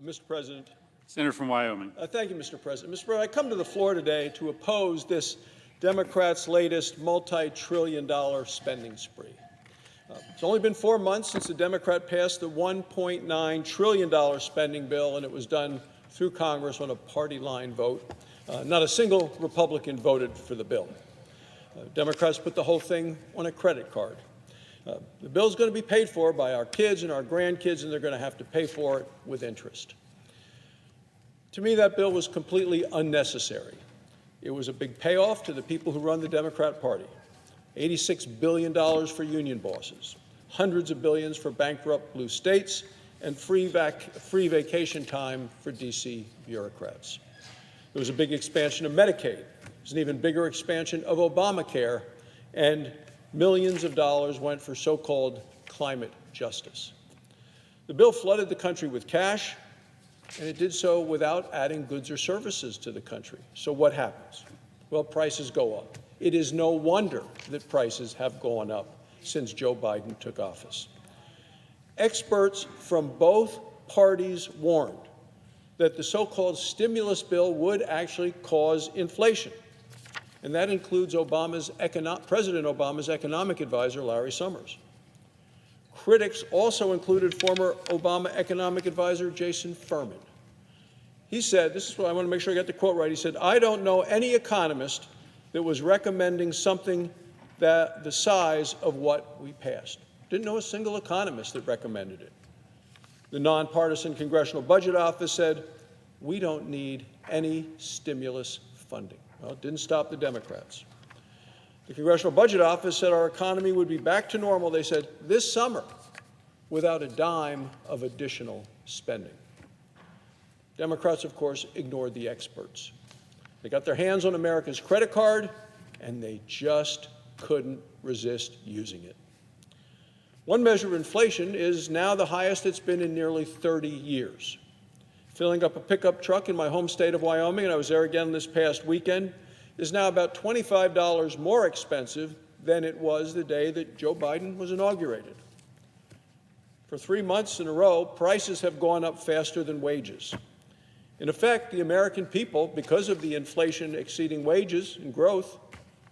Mr. President. Senator from Wyoming. Thank you, Mr. President. Mr. President, I come to the floor today to oppose this Democrats' latest multi-trillion-dollar spending spree. It's only been 4 months since the Democrat passed the $1.9 trillion spending bill, and it was done through Congress on a party line vote. Not a single Republican voted for the bill. Democrats put the whole thing on a credit card. The bill is going to be paid for by our kids and our grandkids, and they're going to have to pay for it with interest. To me, that bill was completely unnecessary. It was a big payoff to the people who run the Democrat Party. $86 billion for union bosses, hundreds of billions for bankrupt blue states, and free vacation time for D.C. bureaucrats. There was a big expansion of Medicaid. There's an even bigger expansion of Obamacare, and millions of dollars went for so-called climate justice. The bill flooded the country with cash, and it did so without adding goods or services to the country. So what happens? Well, prices go up. It is no wonder that prices have gone up since Joe Biden took office. Experts from both parties warned that the so-called stimulus bill would actually cause inflation, and that includes President Obama's economic advisor, Larry Summers. Critics also included former Obama economic advisor Jason Furman. He said, this is what I want to make sure I get the quote right, he said, "I don't know any economist that was recommending something that the size of what we passed." Didn't know a single economist that recommended it. The nonpartisan Congressional Budget Office said, "We don't need any stimulus funding." Well, it didn't stop the Democrats. The Congressional Budget Office said our economy would be back to normal, they said, this summer, without a dime of additional spending. Democrats, of course, ignored the experts. They got their hands on America's credit card, and they just couldn't resist using it. One measure of inflation is now the highest it's been in nearly 30 years. Filling up a pickup truck in my home state of Wyoming, and I was there again this past weekend, is now about $25 more expensive than it was the day that Joe Biden was inaugurated. For 3 months in a row, prices have gone up faster than wages. In effect, the American people, because of the inflation exceeding wages and growth,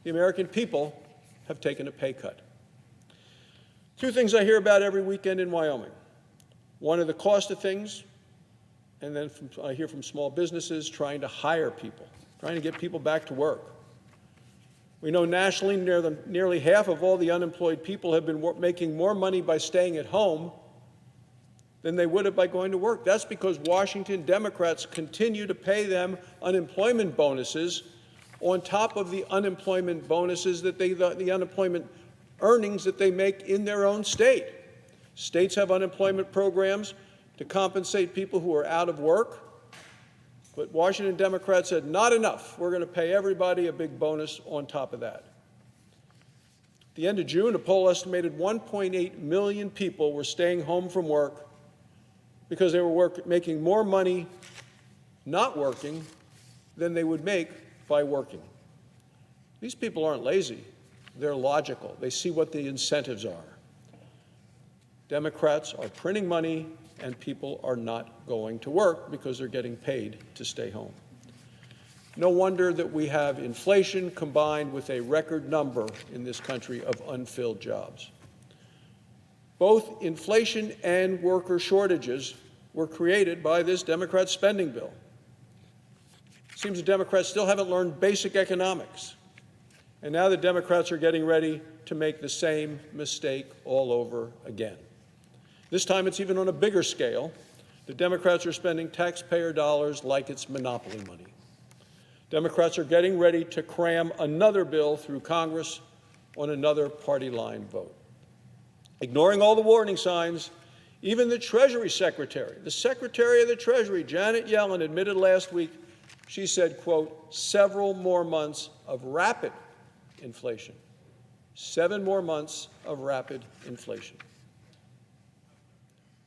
the American people have taken a pay cut. Two things I hear about every weekend in Wyoming. One are the cost of things, and then I hear from small businesses trying to hire people, trying to get people back to work. We know nationally nearly half of all the unemployed people have been making more money by staying at home than they would have by going to work. That's because Washington Democrats continue to pay them unemployment bonuses on top of the unemployment bonuses that the unemployment earnings that they make in their own state. States have unemployment programs to compensate people who are out of work, but Washington Democrats said, not enough. We're going to pay everybody a big bonus on top of that. At the end of June, a poll estimated 1.8 million people were staying home from work because they were making more money not working than they would make by working. These people aren't lazy. They're logical. They see what the incentives are. Democrats are printing money, and people are not going to work because they're getting paid to stay home. No wonder that we have inflation combined with a record number in this country of unfilled jobs. Both inflation and worker shortages were created by this Democrat spending bill. It seems the Democrats still haven't learned basic economics. And now the Democrats are getting ready to make the same mistake all over again. This time it's even on a bigger scale. The Democrats are spending taxpayer dollars like it's monopoly money. Democrats are getting ready to cram another bill through Congress on another party line vote. Ignoring all the warning signs, even the Treasury Secretary, the Secretary of the Treasury, Janet Yellen, admitted last week, she said, quote, several more months of rapid inflation. 7 more months of rapid inflation.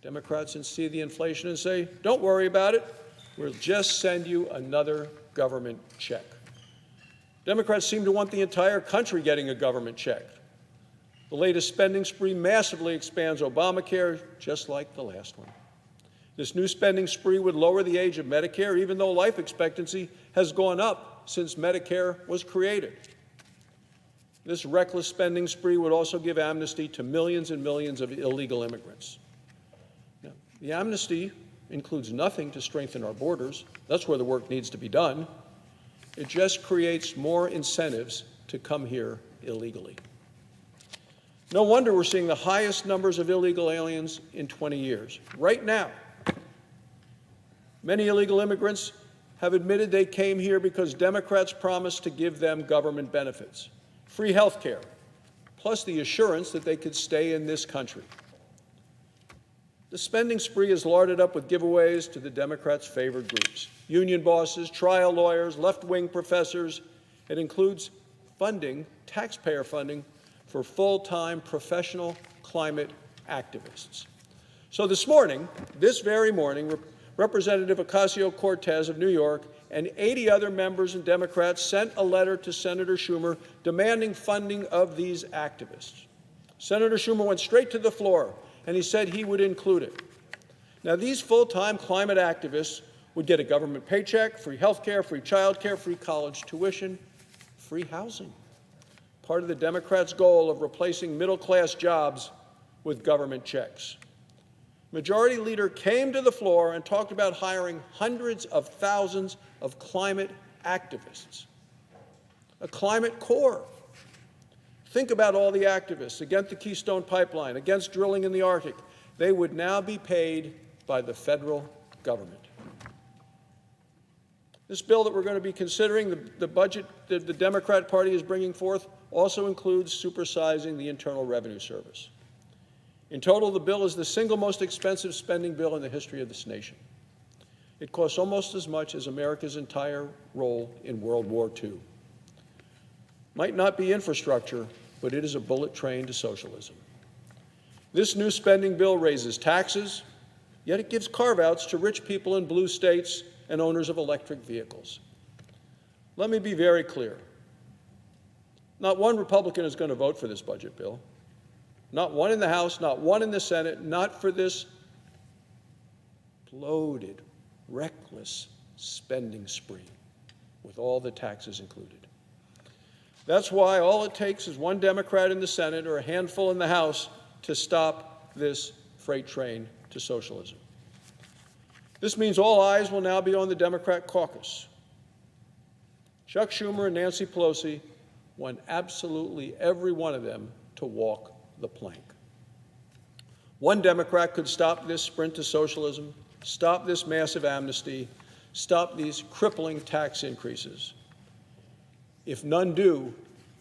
Democrats see the inflation and say, don't worry about it. We'll just send you another government check. Democrats seem to want the entire country getting a government check. The latest spending spree massively expands Obamacare, just like the last one. This new spending spree would lower the age of Medicare, even though life expectancy has gone up since Medicare was created. This reckless spending spree would also give amnesty to millions and millions of illegal immigrants. Now, the amnesty includes nothing to strengthen our borders. That's where the work needs to be done. It just creates more incentives to come here illegally. No wonder we're seeing the highest numbers of illegal aliens in 20 years. Right now, many illegal immigrants have admitted they came here because Democrats promised to give them government benefits, free health care, plus the assurance that they could stay in this country. The spending spree is larded up with giveaways to the Democrats' favored groups: union bosses, trial lawyers, left-wing professors. It includes funding, taxpayer funding, for full-time professional climate activists. So this very morning, Representative Ocasio-Cortez of New York and 80 other members and Democrats sent a letter to Senator Schumer demanding funding of these activists. Senator Schumer went straight to the floor, and he said he would include it. Now, these full-time climate activists would get a government paycheck, free health care, free child care, free college tuition, free housing. Part of the Democrats' goal of replacing middle-class jobs with government checks. Majority Leader came to the floor and talked about hiring hundreds of thousands of climate activists, a climate corps. Think about all the activists against the Keystone Pipeline, against drilling in the Arctic. They would now be paid by the federal government. This bill that we're going to be considering, the budget that the Democrat Party is bringing forth, also includes supersizing the Internal Revenue Service. In total, the bill is the single most expensive spending bill in the history of this nation. It costs almost as much as America's entire role in World War II. Might not be infrastructure, but it is a bullet train to socialism. This new spending bill raises taxes, yet it gives carve-outs to rich people in blue states and owners of electric vehicles. Let me be very clear. Not one Republican is going to vote for this budget bill. Not one in the House, not one in the Senate, not for this bloated, reckless spending spree with all the taxes included. That's why all it takes is one Democrat in the Senate or a handful in the House to stop this freight train to socialism. This means all eyes will now be on the Democrat caucus. Chuck Schumer and Nancy Pelosi want absolutely every one of them to walk the plank. One Democrat could stop this sprint to socialism, stop this massive amnesty, stop these crippling tax increases. If none do,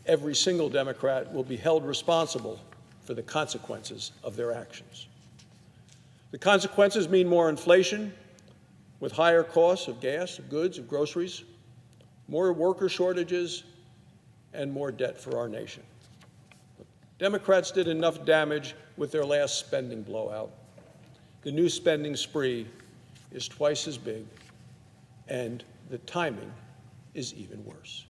every single Democrat will be held responsible for the consequences of their actions. The consequences mean more inflation, with higher costs of gas, of goods, of groceries, more worker shortages, and more debt for our nation. Democrats did enough damage with their last spending blowout. The new spending spree is twice as big, and the timing is even worse.